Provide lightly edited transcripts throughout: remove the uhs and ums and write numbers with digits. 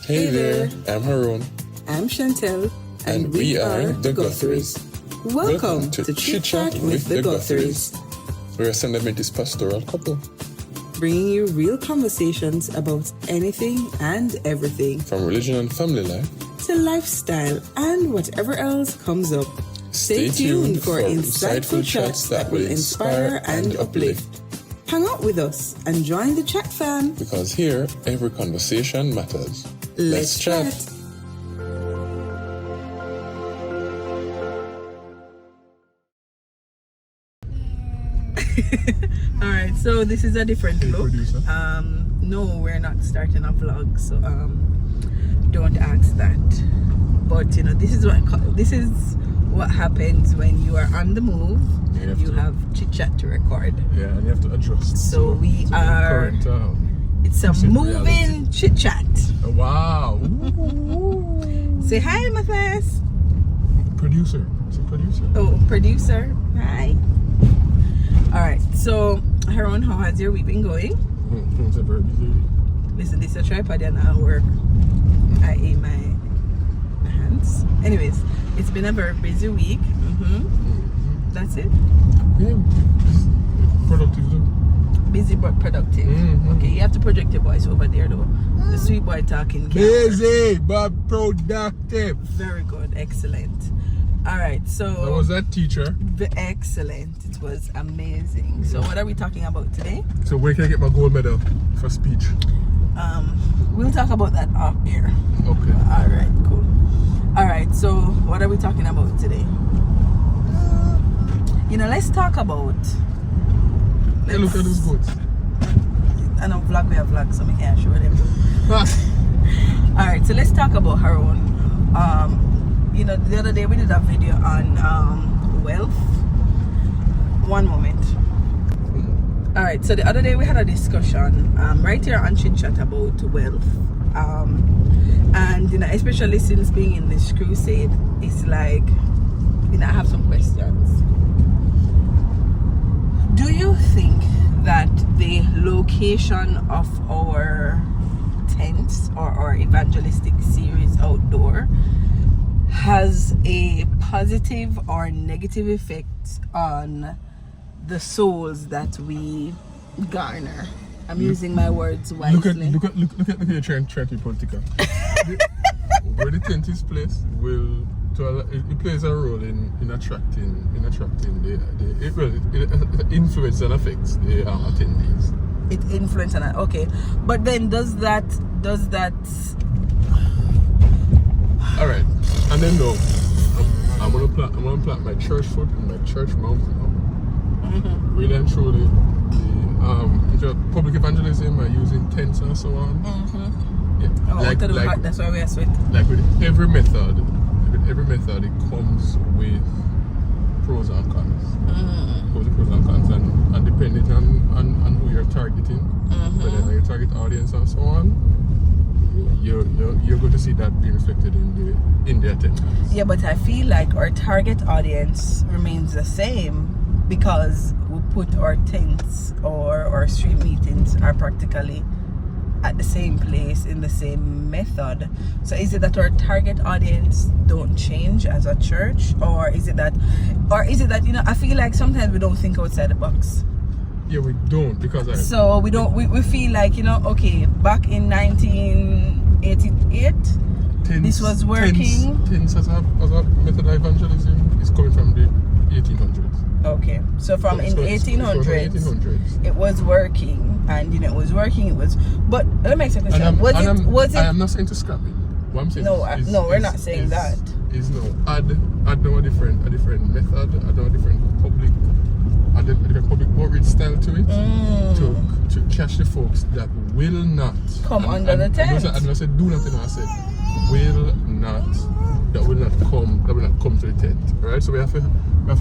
Hey there, I'm Harrone. I'm Chantell. And we are the Guthries. Welcome to Chit with the Guthries. We're a Sunday Adventist pastoral couple. Bringing you real conversations about anything and everything. From religion and family life. To lifestyle and whatever else comes up. Stay tuned for insightful chats that will inspire and uplift. Hang out with us and join the chat fam. Because here, every conversation matters. Let's chat. Alright, so this is a different Hey, look. producer. No, we're not starting a vlog, so don't ask that. But you know, this is what happens when you are on the move. You have chit chat to record. Yeah, and you have to adjust. So we to are. the current, It's a moving chit chat. wow. Say hi, Matthias. Producer. It's a producer. Oh, producer. Hi. All right. So, Harrone, how has your week been going? It's a very busy. Listen, this is a tripod and I work. I aim my hands. Anyways, it's been a very busy week. That's it. Yeah, productive though. Busy but productive. Okay, you have to project your voice over there though. The sweet boy talking. Busy but productive. Very good. Excellent. All right. So. How was that, teacher? Excellent. It was amazing. So what are we talking about today? So where can I get my gold medal for speech? We'll talk about that off air. Okay. All right, cool. All right, so what are we talking about today? You know, let's talk about. Hey, look at those goats. I know vlog, we have vlog, so we can't show them. All right, so let's talk about Harrone. You know, the other day we did a video on wealth. One moment. All right, so the other day we had a discussion right here on Chit Chat about wealth. And, you know, especially since being in this crusade, it's like, you know, I have some questions. Do you think that the location of our tents or our evangelistic series outdoor has a positive or negative effect on the souls that we garner? I'm using my words wisely. Look at you trying to be political. Where the tent is placed it plays a role in attracting it influences and affects the attendees. It influences and okay, but then does that? All right, and then no, I'm gonna plant my church foot in my church mouth now. Really and truly, the public evangelism are using tents and so on. Yeah, that's why we are sweet. Like with every method, it comes with pros and cons. And depending on who you're targeting, whether your target audience and so on, you're going to see that being reflected in the attendance. Yeah, but I feel like our target audience remains the same because we put our tents or our street meetings are practically at the same place in the same method. So is it that our target audience don't change as a church, or is it that you know, I feel like sometimes we don't think outside the box. Yeah, we don't, because so we feel like, you know, okay, back in 1988 this was working. Tents as a method of evangelism is coming from the 1800s. Okay, so from in 1800s it was working. And you know, it was working. But let me ask you a question. Was it? I am not saying to scrap it. What I'm saying we're not saying that. Is add no a different method, add no a different public outreach style to it, to catch the folks that will not come under the tent. I said do nothing. I said will not come to the tent. Right? So we have to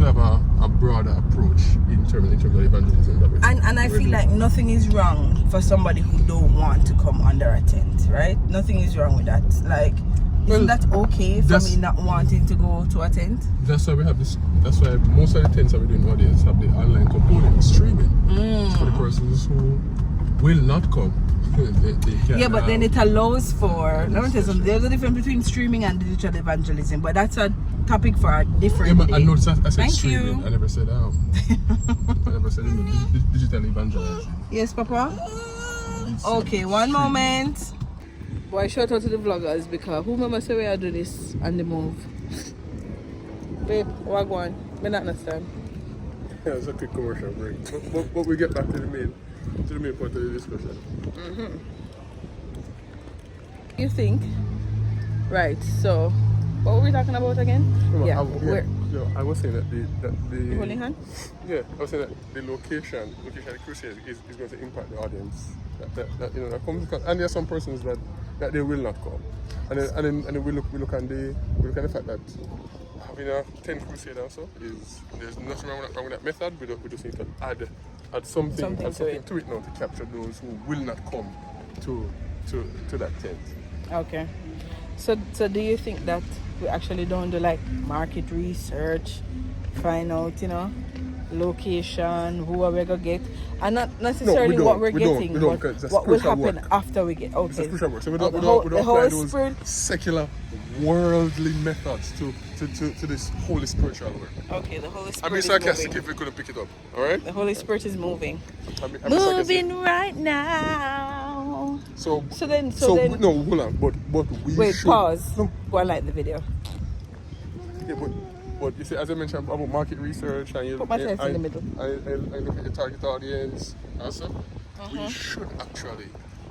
have a broader approach in terms of evangelism. And I feel like nothing is wrong for somebody who don't want to come under a tent, right? Nothing is wrong with that. Like, isn't that okay for me not wanting to go to a tent? That's why we have this. That's why most of the tents that we're doing nowadays have the online component, streaming. For the persons who will not come. they can, Yeah, but then it allows for. Let me tell you something. There's a difference between streaming and digital evangelism, but that's a topic for a different but day. I noticed I said Thank streaming. you. I never said I never said digital evangelism. Yes, Papa? Okay, one moment. Boy, shout out to the vloggers because who remember say we are doing this on the move? Babe, what go on? I don't understand. Yeah, it's a quick commercial break. But we get back to the main part of the discussion. You think? Right, so what were we talking about again? I was saying that the Holding hand? Yeah, I was saying that the location of the crusade is going to impact the audience. That you know that comes, and there are some persons that they will not come, and then we look at the fact that having a 10 crusade also there's nothing wrong with that method. We just need to add something to it now to capture those who will not come to that tent. Okay. So do you think that we actually don't do like market research, find out, location, who are we gonna get, and not necessarily what we're getting, but what will happen after we get. Okay. So we don't apply those secular, worldly methods to this holy spiritual work. Okay, the Holy Spirit. I'd be sarcastic if we couldn't pick it up. All right. The Holy Spirit is moving. Moving right now. So then no, hold on, but we wait, should, pause. No. Go and like the video. Yeah, but you see, as I mentioned about market research, and put my face in the middle. I look at your target audience. Also, we should actually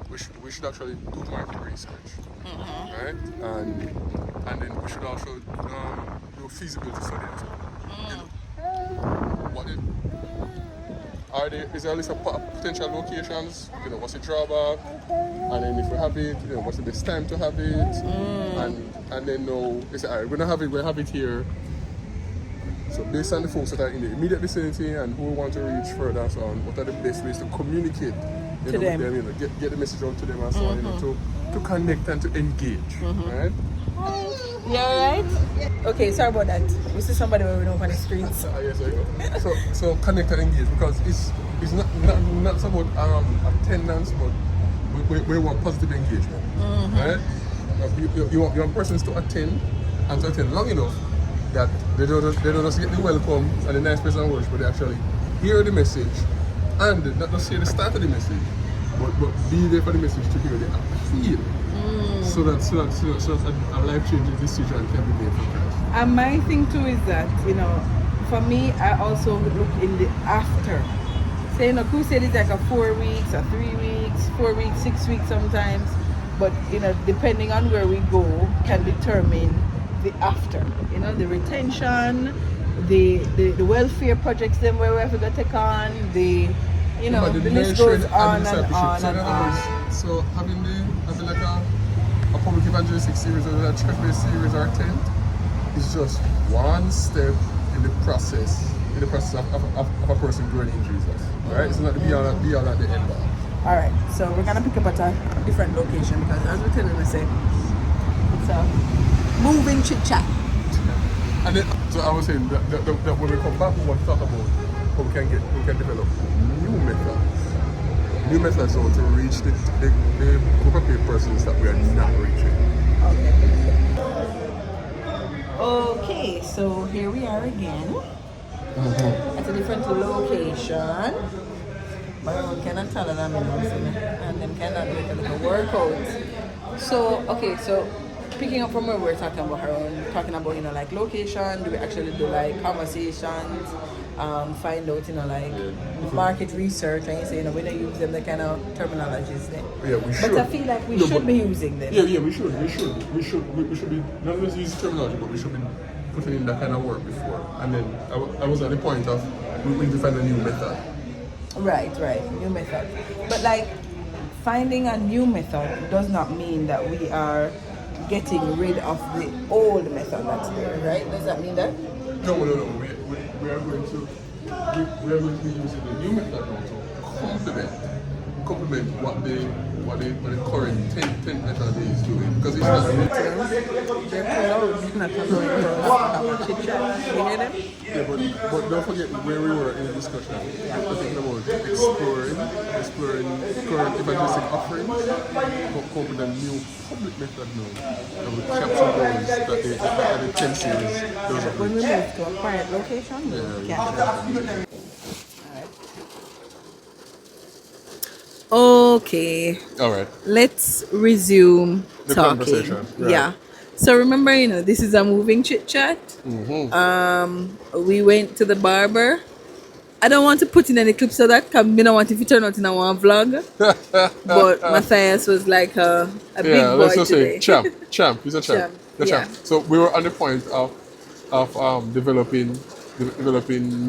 do market research, right? And then we should also do feasibility study as well. Is there a list of potential locations? What's the drawback? And then if we have it, what's the best time to have it? And then we'll have it here. So based on the folks that are in the immediate vicinity and who want to reach further, so on, what are the best ways to communicate to them? With them, get the message out to them and so on, to connect and to engage, right? You alright? Okay, sorry about that. We see somebody where we know on the streets. Yes, I go. So connect and engage, because it's not about attendance, but we want positive engagement, right? You want persons to attend and to attend long enough that they don't just get the welcome and the nice place and worship, but they actually hear the message and not just hear the start of the message, but be there for the message to hear the appeal. So that a life-changing decision can be made for Christ. And my thing too is that, for me, I also look in the after. Say, crusade is like a 4 weeks, or 3 weeks, 4 weeks, 6 weeks sometimes. But, depending on where we go, can determine the after. The retention, the welfare projects, them where we have to take on, the list goes on and on and on. So having like a public evangelistic series or a church-based series or tent is just one step in the process of a person growing in Jesus. Right? It's not the be all at the end all. Alright, so we're gonna pick up at a different location because as we tell them, it's a moving chit chat. And then, so I was saying that when we come back, we want to talk about how we can develop new methods so to reach the group of persons that we are not reaching. Okay, so here we are again at a different location. But I cannot tell them, and them cannot do a little workout. So picking up from where we're talking about Harrone, talking about like location, do we actually do like conversations, find out market research, and you say we don't use them the kind of terminologies there. Yeah, we should. But I feel like we should be using them. Yeah, we should be not just using terminology, but we should be putting in that kind of work before. And then I was at the point of we need to find a new method. Right, new method. But finding a new method does not mean that we are getting rid of the old method that's there, right? Does that mean that? No. We are going to be using the new method now to complement complement what the current tent method is doing, because it's not new to them. They're close, not coming from Chit Chat. You hear them? Yeah, but don't forget where we were in the discussion. We're talking about exploring current evangelistic offerings, come with a new public method now, and we capture those that the 10 series doesn't When we reach. move to a quiet location, we can't. Okay, All right. let's resume The talking. conversation, right. Yeah. So remember, this is a moving chit chat. We went to the barber. I don't want to put in any clips of that because I don't want it to turn out in a one vlog. But Matthias was like a big boy let's just today. say champ. He's a champ. Champ, The yeah. champ. So we were on the point of developing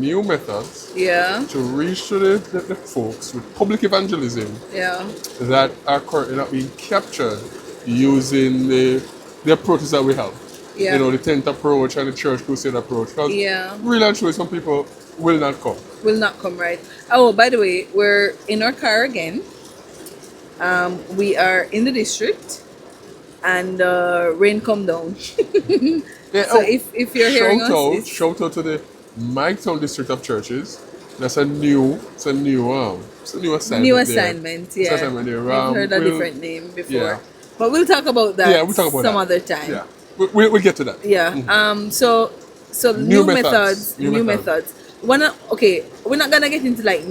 new methods Yeah, to reach to the folks with public evangelism yeah, that are currently not being captured using the approaches that we have. Yeah. The tent approach and the church crusade approach. Because Yeah. really and truly, some people will not come. will not come right. Oh, by the way, we're in our car again. We are in the district, and rain come down. Yeah, So if you're hearing us, shout out to the Migetown District of Churches. That's a new assignment. new there. assignment, It's an yeah. assignment there. I've heard a we'll- different name before, yeah. but we'll talk about that. Yeah, we'll talk about some that. other time. Yeah, we'll get to that. Yeah. So New new methods. methods. New New methods. methods. We're not gonna get into like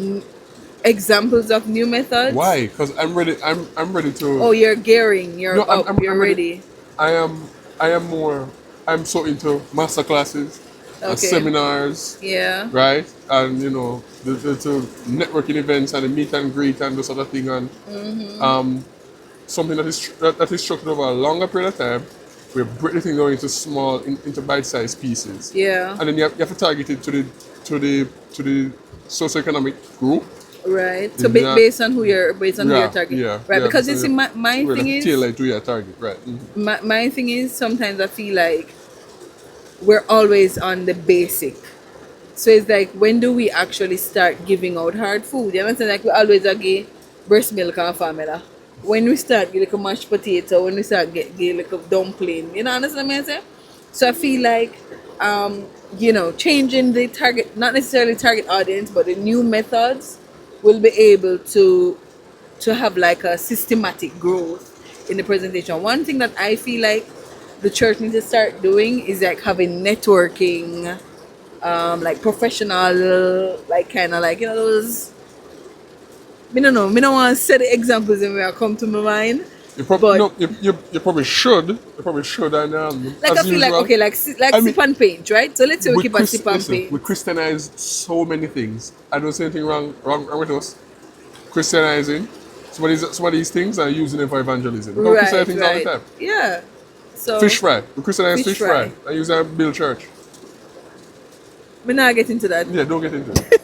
examples of new methods. Why? Because I'm ready. I'm ready to. Oh, you're gearing. You're No, up. You're ready. I am more. I'm so into master classes, and Okay. seminars, Yeah. right? And the networking events and the meet and greet and those sort of thing, and something that is structured over a longer period of time. We break the thing down into bite-sized pieces, Yeah. and then you have to target it to the socioeconomic group. Right. So Yeah. based on who you're targeting. Yeah, Right. yeah, Because you so see, my We're thing gonna is tailor to your target, right? Mhm. my thing is sometimes I feel like we're always on the basic. So it's like, when do we actually start giving out hard food? You understand? Like, we always give breast milk and formula. When we start give like a mashed potato, when we start give like a dumpling, you know, understand what I'm saying? So I feel like changing the target, not necessarily target audience, but the new methods will be able to have like a systematic growth in the presentation. One thing that I feel like the church needs to start doing is like having networking, like professional, like kind of like those. Me don't want to say the examples and where come to my mind. You probably But- you probably should. You probably should, and Like, as I feel like, usual, okay, like I mean, sip and paint, right? So let's say we keep a sip and listen, paint. we Christianize so many things. I don't see anything wrong with us Christianizing some of these things and using them for evangelism. We don't Christianize things all the time. Yeah. So Fish fry. We Christianize Fish fish fry. I use that to build church. we're not getting to that. Yeah, don't get into it.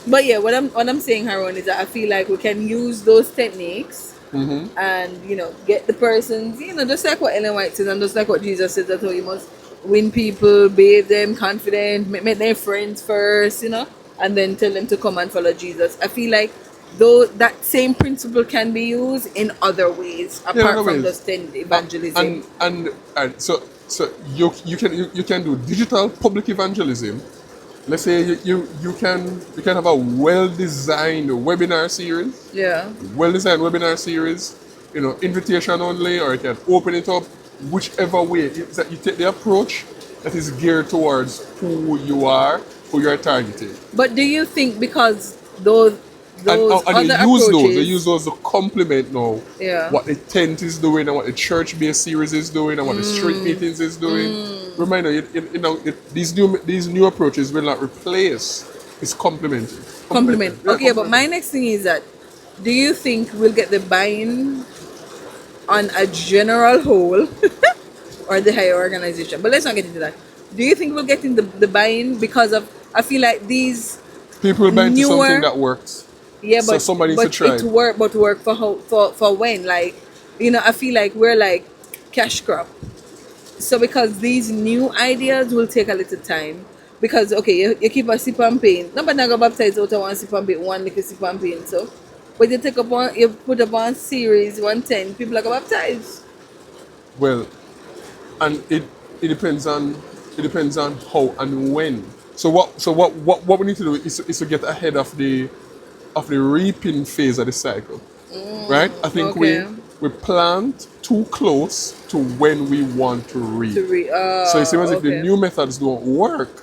But yeah, what I'm saying, Harrone, is that I feel like we can use those techniques Mm-hmm. and get the persons, just like what Ellen White says and just like what Jesus says, that you must win people, bathe them confident, make them friends first, and then tell them to come and follow Jesus. I feel like though that same principle can be used in other ways apart from just evangelism. And so you can do digital public evangelism. Let's say you can have a well-designed webinar series. Yeah. Well-designed webinar series, invitation only, or you can open it up, whichever way. It's that you take the approach that is geared towards who you are targeting. But do you think because those And other they approaches, use those to complement now Yeah. what the tent is doing and what the church-based series is doing and what the street meetings is doing. Reminder, these new approaches will not replace; it's complementing. Complement. Yeah, Okay, but complement. my next thing is that, do you think we'll get the buy-in on a general whole or the higher organization? But let's not get into that. Do you think we'll get in the buy-in because of, I feel like these people will buy into newer- something that works. Yeah, So but somebody needs to try it. work for when? Like, I feel like we're like cash crop. So because these new ideas will take a little time. Because okay, you keep a sip and paint. Nobody not go baptize out of one sip and paint, one little sip and paint. So But you put up on series 110, people are baptized. Well, and it depends on how and when. So what we need to do is to get ahead of the reaping phase of the cycle, right? I think Okay. we plant too close to when we want to reap. So it seems as if the Okay. new methods don't work.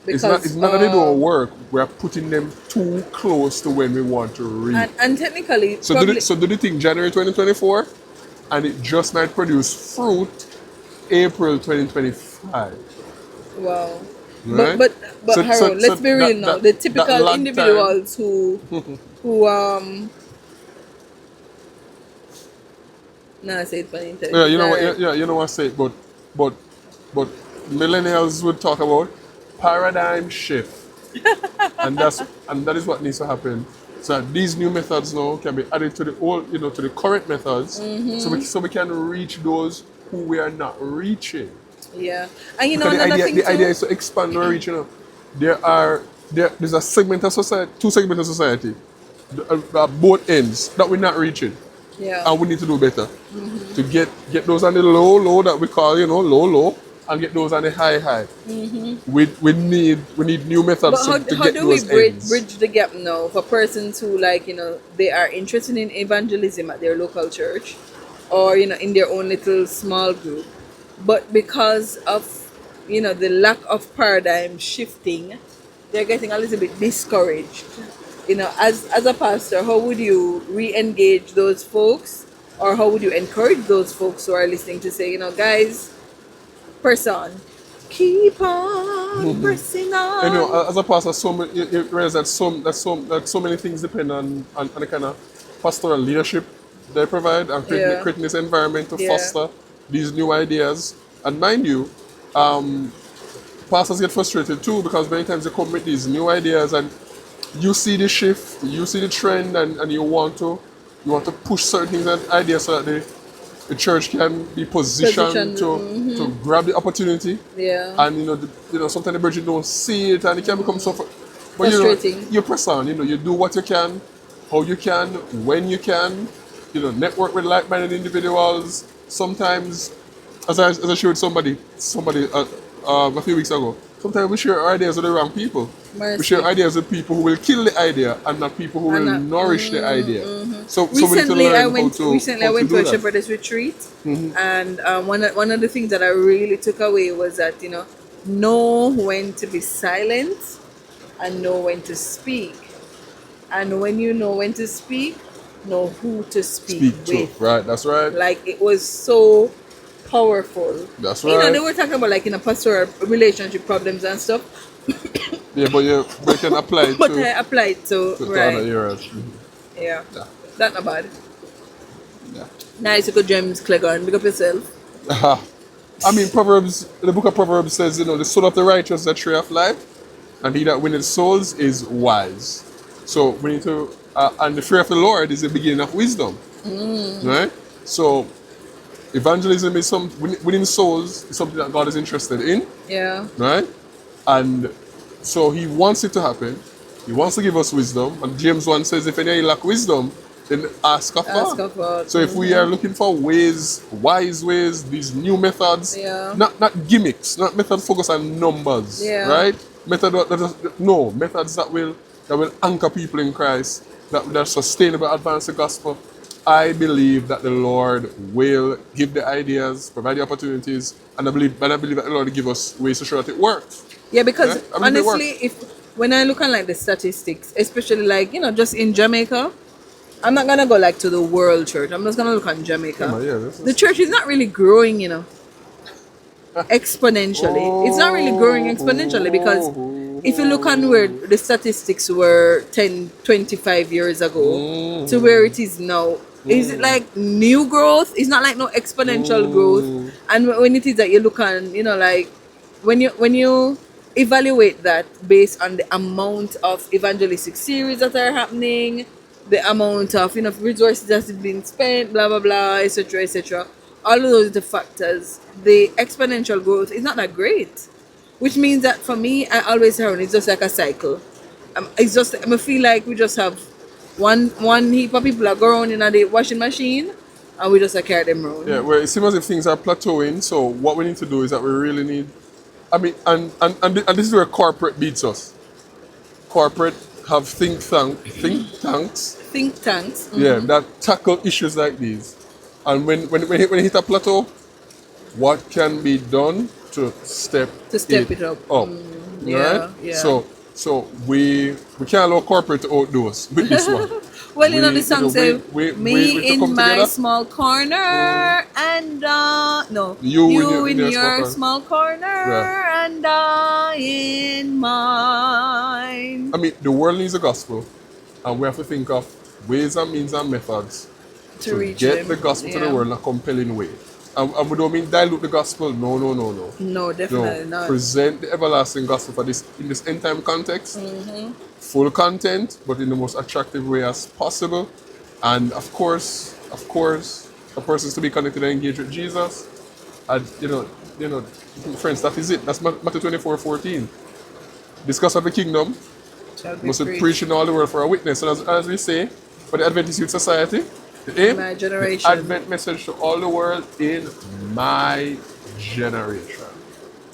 It's Because not that they don't work. We are putting them too close to when we want to reap. and technically So probably do the thing January 2024, and it just might produce fruit April 2025. wow. Right? But Harold, let's be real now. The that typical lag time. individuals who nah, I say it funny Yeah, intelligence. you know what? Alright. Yeah, you know what I say. But but millennials would talk about paradigm shift, and that is what needs to happen. So that these new methods now can be added to the old, to the current methods, so we can reach those who we are not reaching. Yeah. And Because another thing the idea too. is to expand our reach. There's a segment of society, two segments of society, both ends that we're not reaching, Yeah. and we need to do better to get those on the low that we call low, and get those on the high. We need new methods But to how get do we those ends. bridge the gap now for persons who they are interested in evangelism at their local church or in their own little small group, but because of the lack of paradigm shifting, they're getting a little bit discouraged. As a pastor, how would you re-engage those folks, or how would you encourage those folks who are listening to say, guys, press on, keep on pressing And on. as a pastor, you realize that so many things depend on the kind of pastoral leadership they provide, and Yeah. creating this environment to Yeah. foster these new ideas. And mind you, pastors get frustrated too, because many times they come with these new ideas, and you see the shift, you see the trend, and you want to push certain things and ideas so that the church can be positioned to grab the opportunity. Yeah. And sometimes the brethren don't see it, and it can become so but Frustrating. you press on, you do what you can, how you can, when you can, network with like-minded individuals. Sometimes, as I shared with somebody a few weeks ago, sometimes we share our ideas with the wrong people. We Mercy. share ideas with people who will kill the idea, and not people who And will not- nourish the idea. So we need to Recently, learn I how went. to Recently, I how to went do to a that. shepherdess retreat, and one of the things that I really took away was that know when to be silent and know when to speak, and when you know when to speak, know who to speak Speak to, with. right? That's right. Like, it was so powerful. That's They right. were talking about pastoral relationship problems and stuff, Yeah, but you can apply it but I applied to other right. areas. Yeah, Yeah. that not bad. Yeah. Nice, you could James Clegg big up yourself. I mean, the book of Proverbs says, the soul of the righteous is a tree of life, and he that winneth souls is wise. So we need to, and the fear of the Lord is the beginning of wisdom, right? So evangelism is winning souls is something that God is interested in, Yeah. right? And so he wants it to happen. He wants to give us wisdom. And James 1 says, if any lack wisdom, then ask of Ask God. of God. So if we are looking for wise ways, these new methods, Yeah. not gimmicks, not methods focused on numbers, Yeah. right? Methods that will anchor people in Christ, that sustainable, advance the gospel. I believe that the Lord will give the ideas, provide the opportunities, and I believe that the Lord will give us ways to show that it works. Yeah, because Yeah, I believe it honestly, if when I look at the statistics, especially just in Jamaica, I'm not gonna go to the world church. I'm just gonna look at Jamaica. The church is not really growing, exponentially. It's not really growing exponentially, because if you look on where the statistics were 10, 25 years ago to where it is now, is it like new growth? It's not like no exponential growth. And when it is that you look on, when you evaluate that based on the amount of evangelistic series that are happening, the amount of resources that's been spent, blah blah blah, etc., etc., all of those are the factors, the exponential growth is not that great. Which means that for me, I always heard it's just like a cycle. It's just I feel like we just have One heap of people are going in the washing machine, and we just carry them around. Yeah, well, it seems as if things are plateauing. So what we need to do is that we really need. I mean, and this is where corporate beats us. Corporate have think tanks. Think tanks. Yeah, that tackle issues like these. And when it hit a plateau, what can be done to step it up. Right? Yeah. So we can't allow corporate to outdo us with this one. Well, the song says, me in my together. small corner and no, You in your your small small corner Yeah. and I in mine. I mean, the world needs a gospel, and we have to think of ways and means and methods To reach get them. the gospel to the Yeah. world in a compelling way. And we don't mean dilute the gospel. No. No, definitely not. Present the everlasting gospel for this in this end time context. Full content, but in the most attractive way as possible. And of course, a person is to be connected and engaged with Jesus. And friends, that is it. That's Matthew 24:14. Discuss of the kingdom. Shall be Must preached. preach in all the world for a witness. And as we say, for the Adventist Youth Society, the aim, My the generation. Advent message to all the world in my generation.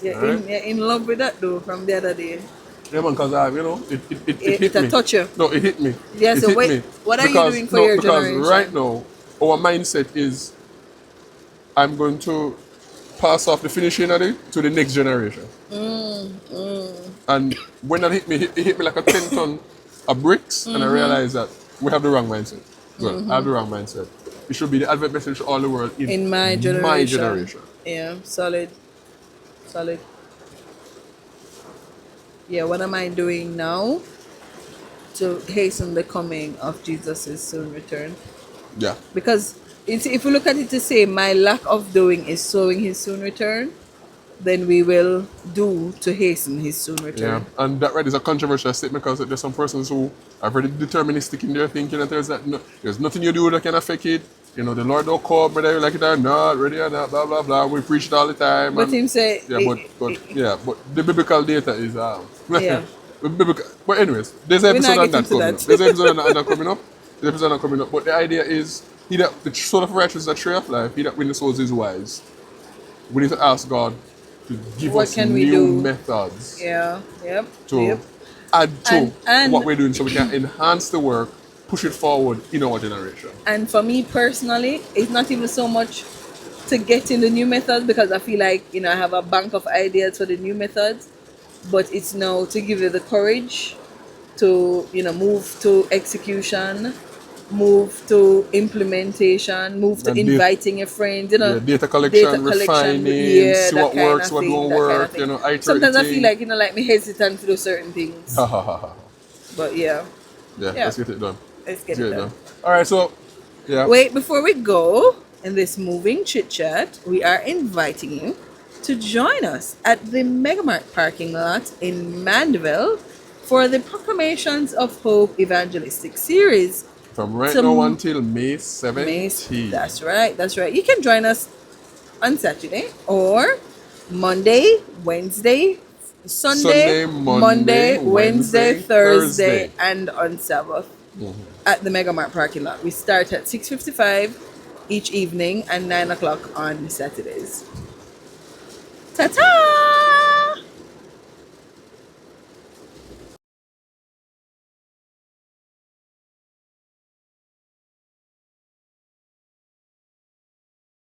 Yeah, Alright. in love with that though from the other day. Yeah, man, because it hit It me. touch you. No, it hit me. Yeah, It so hit wait, me. what are you doing for your because generation? right now, our mindset is, I'm going to pass off the finishing of it to the next generation. And when that hit me, it hit me like a 10-ton of bricks, and I realized that we have the wrong mindset. Well, I have the wrong mindset. It should be the Advent message to all the world In my generation. My generation. Yeah, solid. Yeah, what am I doing now to hasten the coming of Jesus' soon return? Yeah. Because if we look at it to say my lack of doing is sowing his soon return, then we will do to hasten his soon Yeah, return. and that right is a controversial statement because there's some persons who are very deterministic in their thinking that there's nothing you do that can affect it. The Lord don't come, whether you like it or not, ready or not, blah blah blah. We preach it all the time. But and- him say, but the biblical data is Yeah. But anyways, there's an We're not episode on getting that to coming that. up. There's an episode on that coming up. There's an episode on that coming up. But the idea is, the soul of righteousness is a tree of life. He that wins the souls is wise. We need to ask God to give What us can we new do? methods yeah, yep, to yep. add to And- what we're doing so we can enhance the work, push it forward in our generation. And for me personally, it's not even so much to get in the new methods because I feel like, I have a bank of ideas for the new methods, but it's now to give you the courage to, move to execution, move to implementation, move to And data- inviting your friends, Data collection, refining, see that what kind works, of what thing, don't that kind of work, thing. iterate Sometimes I the feel thing. like me hesitant to do certain things. Ha ha ha ha. But yeah, Yeah, Yeah. let's get it done. let's get it done. All right, so yeah. Wait, before we go in this moving chit chat, we are inviting you to join us at the Megamart parking lot in Mandeville for the Proclamations of Hope Evangelistic Series. From right Some- now until May 17th. That's right. You can join us on Saturday or Monday, Wednesday, Sunday, Monday, Wednesday, Thursday, Thursday. and on Sabbath at the Megamart parking lot. We start at 6:55 each evening and 9 o'clock on Saturdays. Ta-ta!